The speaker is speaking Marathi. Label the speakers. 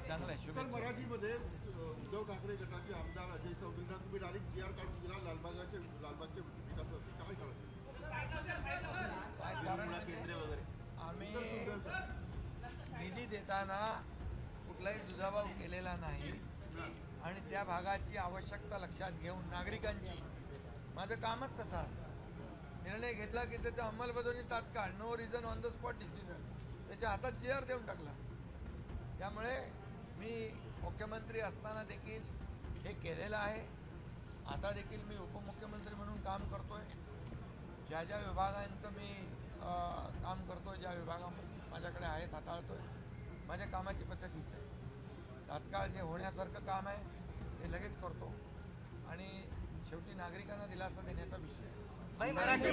Speaker 1: चांगलं आहे.
Speaker 2: सर, मराठीमध्ये उद्धव ठाकरे गटाचे आमदार अजय चौधरींना तुम्ही डायरेक्ट GR काढून दिला लालबागच्या विकासासाठी, काय
Speaker 1: कारण आम्ही निधी देताना कुठलाही दुजाभाव केलेला नाही आणि त्या भागाची आवश्यकता लक्षात घेऊन नागरिकांची माझं कामच तसं असतं. निर्णय घेतला की त्याचं अंमलबजावणी तात्काळ, no reason on the spot decision, त्याच्या हातात GR देऊन टाकला. त्यामुळे मी मुख्यमंत्री असताना देखील हे केलेलं आहे. आता देखील मी उपमुख्यमंत्री म्हणून काम करतोय. ज्या ज्या विभागांचं मी काम करतो, ज्या विभागामध्ये माझ्याकडे आहेत हाताळतोय, माझ्या कामाची पद्धत हीच आहे. तात्काळ जे होण्यासारखं काम आहे ते लगेच करतो आणि शेवटी नागरिकांना दिलासा देण्याचा विषय आहे.
Speaker 3: मराठी